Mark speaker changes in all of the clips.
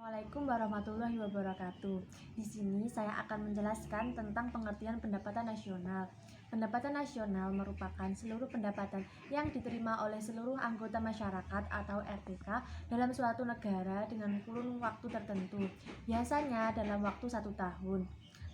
Speaker 1: Assalamualaikum warahmatullahi wabarakatuh. Di sini saya akan menjelaskan tentang pengertian pendapatan nasional. Pendapatan nasional merupakan seluruh pendapatan yang diterima oleh seluruh anggota masyarakat atau RTK dalam suatu negara dengan kurun waktu tertentu, biasanya dalam waktu 1 tahun.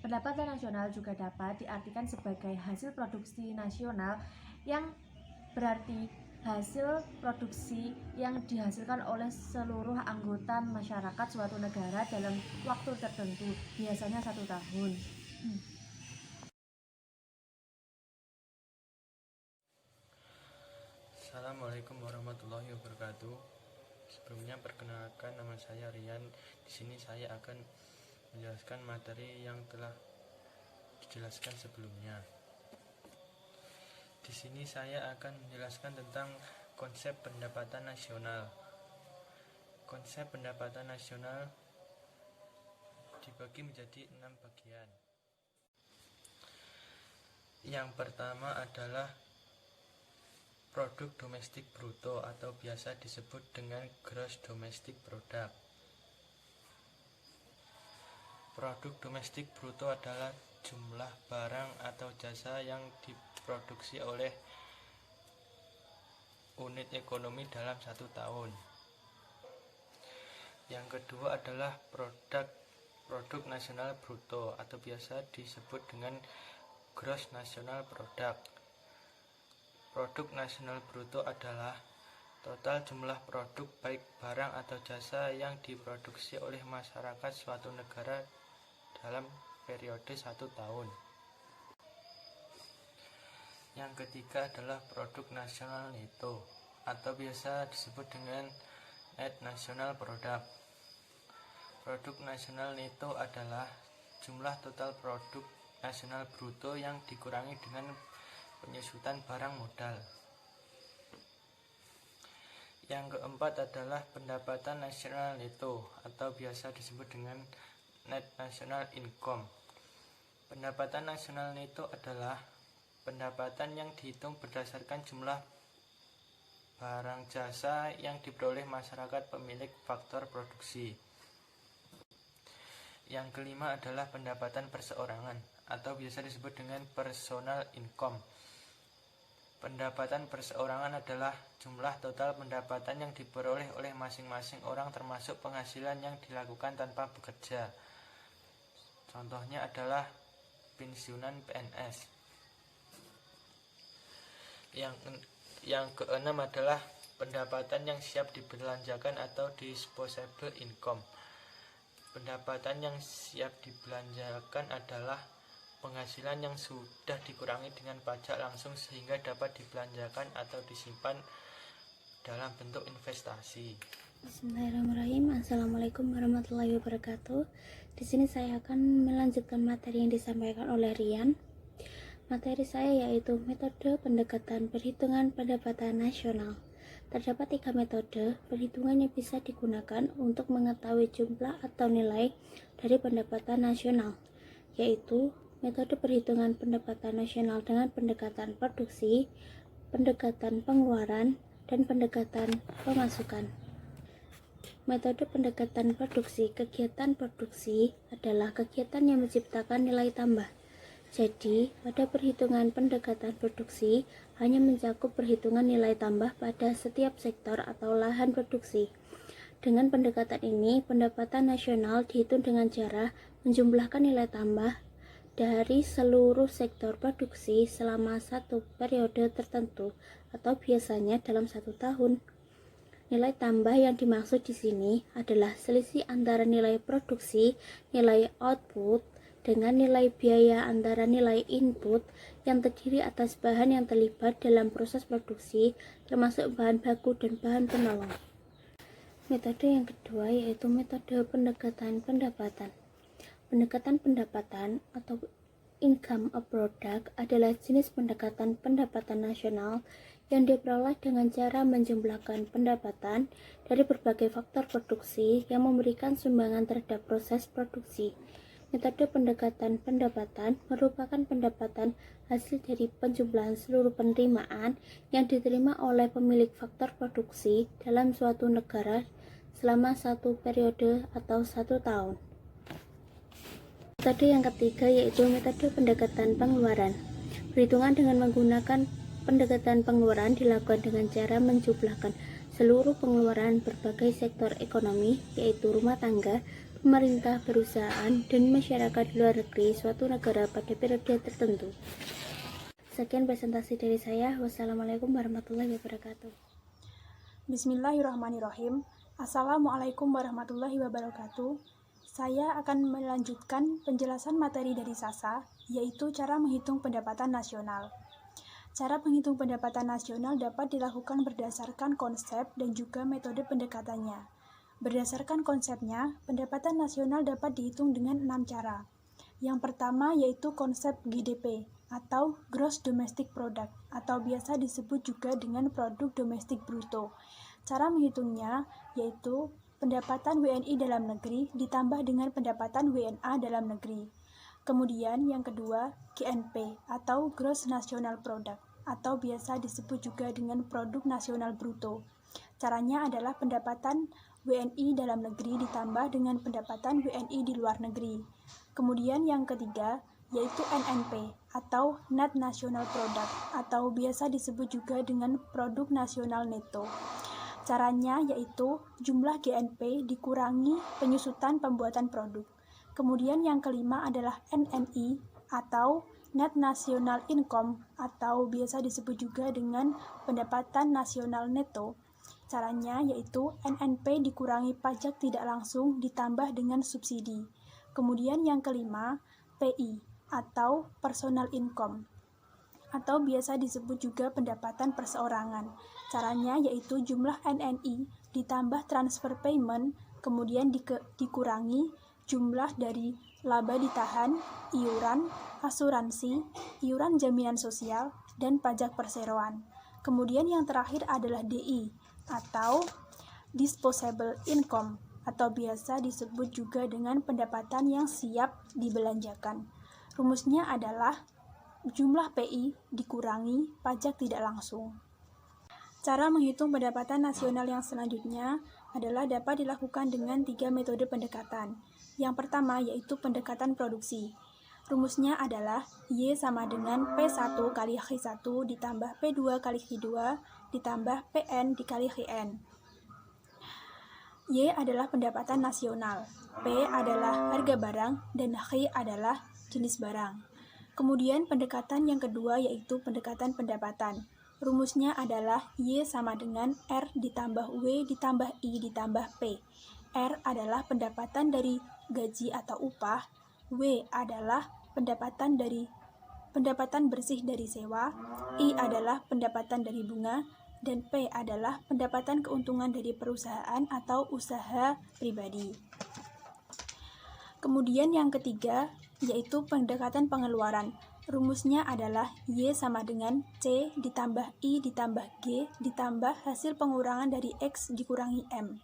Speaker 1: Pendapatan nasional juga dapat diartikan sebagai hasil produksi nasional yang berarti hasil produksi yang dihasilkan oleh seluruh anggota masyarakat suatu negara dalam waktu tertentu, biasanya 1 tahun.
Speaker 2: Assalamualaikum warahmatullahi wabarakatuh. Sebelumnya perkenalkan, nama saya Rian. Di sini saya akan menjelaskan materi yang telah dijelaskan sebelumnya. Di sini saya akan menjelaskan tentang konsep pendapatan nasional. Konsep pendapatan nasional dibagi menjadi 6 bagian. Yang pertama adalah produk domestik bruto atau biasa disebut dengan gross domestic product. Produk domestik bruto adalah jumlah barang atau jasa yang diproduksi oleh unit ekonomi dalam 1 tahun. Yang kedua adalah produk nasional bruto atau biasa disebut dengan gross national product. Produk nasional bruto adalah total jumlah produk baik barang atau jasa yang diproduksi oleh masyarakat suatu negara dalam periode 1 tahun. Yang ketiga adalah produk nasional neto atau biasa disebut dengan net national product. Produk nasional neto adalah jumlah total produk nasional bruto yang dikurangi dengan penyusutan barang modal. Yang keempat adalah pendapatan nasional neto atau biasa disebut dengan net national income. Pendapatan nasional neto adalah pendapatan yang dihitung berdasarkan jumlah barang jasa yang diperoleh masyarakat pemilik faktor produksi. Yang kelima adalah pendapatan perseorangan atau biasa disebut dengan personal income. Pendapatan perseorangan adalah jumlah total pendapatan yang diperoleh oleh masing-masing orang termasuk penghasilan yang dilakukan tanpa bekerja. Contohnya adalah pensiunan PNS. Yang keenam adalah pendapatan yang siap dibelanjakan atau disposable income. Pendapatan yang siap dibelanjakan adalah penghasilan yang sudah dikurangi dengan pajak langsung sehingga dapat dibelanjakan atau disimpan dalam bentuk investasi.
Speaker 3: Bismillahirrahmanirrahim. Assalamualaikum warahmatullahi wabarakatuh. Di sini saya akan melanjutkan materi yang disampaikan oleh Rian. Materi saya yaitu metode pendekatan perhitungan pendapatan nasional. Terdapat 3 metode perhitungan yang bisa digunakan untuk mengetahui jumlah atau nilai dari pendapatan nasional, yaitu metode perhitungan pendapatan nasional dengan pendekatan produksi, pendekatan pengeluaran, dan pendekatan pemasukan. Metode pendekatan produksi. Kegiatan produksi adalah kegiatan yang menciptakan nilai tambah. Jadi, pada perhitungan pendekatan produksi hanya mencakup perhitungan nilai tambah pada setiap sektor atau lahan produksi. Dengan pendekatan ini, pendapatan nasional dihitung dengan cara menjumlahkan nilai tambah dari seluruh sektor produksi selama satu periode tertentu atau biasanya dalam 1 tahun. Nilai tambah yang dimaksud di sini adalah selisih antara nilai produksi, nilai output, dengan nilai biaya antara nilai input yang terdiri atas bahan yang terlibat dalam proses produksi, termasuk bahan baku dan bahan penolong. Metode yang kedua yaitu metode pendekatan pendapatan. Pendekatan pendapatan atau income of product adalah jenis pendekatan pendapatan nasional yang diperoleh dengan cara menjumlahkan pendapatan dari berbagai faktor produksi yang memberikan sumbangan terhadap proses produksi. Metode pendekatan pendapatan merupakan pendapatan hasil dari penjumlahan seluruh penerimaan yang diterima oleh pemilik faktor produksi dalam suatu negara selama satu periode atau 1 tahun. Metode yang ketiga yaitu metode pendekatan pengeluaran. Perhitungan dengan menggunakan pendekatan pengeluaran dilakukan dengan cara menjumlahkan seluruh pengeluaran berbagai sektor ekonomi, yaitu rumah tangga, pemerintah, perusahaan, dan masyarakat di luar negeri suatu negara pada periode tertentu. Sekian presentasi dari saya. Wassalamualaikum warahmatullahi wabarakatuh.
Speaker 4: Bismillahirrahmanirrahim. Assalamualaikum warahmatullahi wabarakatuh. Saya akan melanjutkan penjelasan materi dari Sasa, yaitu cara menghitung pendapatan nasional. Cara menghitung pendapatan nasional dapat dilakukan berdasarkan konsep dan juga metode pendekatannya. Berdasarkan konsepnya, pendapatan nasional dapat dihitung dengan 6 cara. Yang pertama yaitu konsep GDP atau Gross Domestic Product atau biasa disebut juga dengan Produk Domestik Bruto. Cara menghitungnya yaitu pendapatan WNI dalam negeri ditambah dengan pendapatan WNA dalam negeri. Kemudian yang kedua GNP atau Gross National Product atau biasa disebut juga dengan Produk Nasional Bruto. Caranya adalah pendapatan WNI dalam negeri ditambah dengan pendapatan WNI di luar negeri. Kemudian yang ketiga yaitu NNP atau Net National Product atau biasa disebut juga dengan Produk Nasional Neto. Caranya yaitu jumlah GNP dikurangi penyusutan pembuatan produk. Kemudian yang kelima adalah NNI atau Net National Income atau biasa disebut juga dengan pendapatan nasional neto. Caranya yaitu NNP dikurangi pajak tidak langsung ditambah dengan subsidi. Kemudian yang kelima, PI atau Personal Income atau biasa disebut juga pendapatan perseorangan. Caranya yaitu jumlah NNI ditambah transfer payment, kemudian dikurangi jumlah dari laba ditahan, iuran, asuransi, iuran jaminan sosial, dan pajak perseroan. Kemudian yang terakhir adalah DI atau Disposable Income atau biasa disebut juga dengan pendapatan yang siap dibelanjakan. Rumusnya adalah jumlah PI dikurangi pajak tidak langsung. Cara menghitung pendapatan nasional yang selanjutnya adalah dapat dilakukan dengan 3 metode pendekatan. Yang pertama yaitu pendekatan produksi. Rumusnya adalah Y sama dengan P1 kali X1 ditambah P2 kali X2 ditambah PN dikali XN. Y adalah pendapatan nasional, P adalah harga barang, dan X adalah jenis barang. Kemudian pendekatan yang kedua yaitu pendekatan pendapatan. Rumusnya adalah Y sama dengan R ditambah W ditambah I ditambah P. R adalah pendapatan dari gaji atau upah, W adalah pendapatan bersih dari sewa, I adalah pendapatan dari bunga, dan P adalah pendapatan keuntungan dari perusahaan atau usaha pribadi. Kemudian yang ketiga yaitu pendekatan pengeluaran. Rumusnya adalah Y sama dengan C ditambah I ditambah G ditambah hasil pengurangan dari X dikurangi M.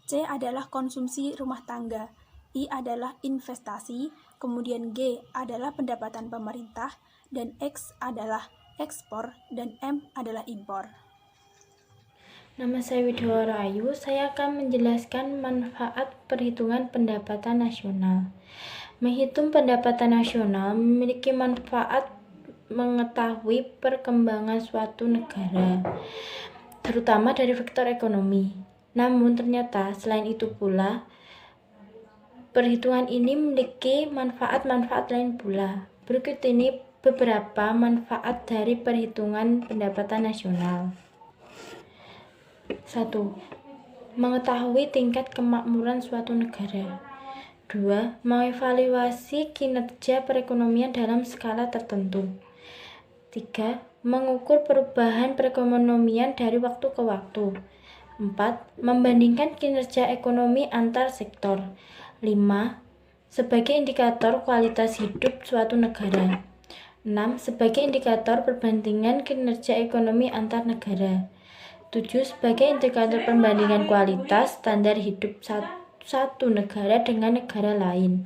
Speaker 4: C adalah konsumsi rumah tangga, I adalah investasi, kemudian G adalah pendapatan pemerintah, dan X adalah ekspor, dan M adalah impor.
Speaker 5: Nama saya Widowa Rayu, saya akan menjelaskan manfaat perhitungan pendapatan nasional. Menghitung pendapatan nasional memiliki manfaat mengetahui perkembangan suatu negara, terutama dari faktor ekonomi. Namun ternyata selain itu pula, perhitungan ini memiliki manfaat-manfaat lain pula. Berikut ini beberapa manfaat dari perhitungan pendapatan nasional. 1. Mengetahui tingkat kemakmuran suatu negara. 2. Mengevaluasi kinerja perekonomian dalam skala tertentu. 3. Mengukur perubahan perekonomian dari waktu ke waktu. 4. Membandingkan kinerja ekonomi antar sektor. 5. Sebagai indikator kualitas hidup suatu negara. 6. Sebagai indikator perbandingan kinerja ekonomi antar negara. 7. Sebagai indikator perbandingan kualitas standar hidup satu negara dengan negara lain.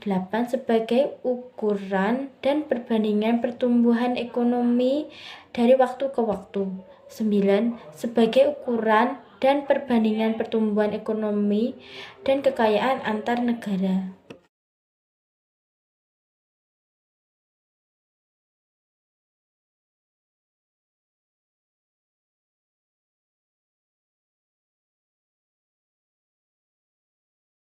Speaker 5: 8. Sebagai ukuran dan perbandingan pertumbuhan ekonomi dari waktu ke waktu. 9. Sebagai ukuran dan perbandingan pertumbuhan ekonomi dan kekayaan antar negara.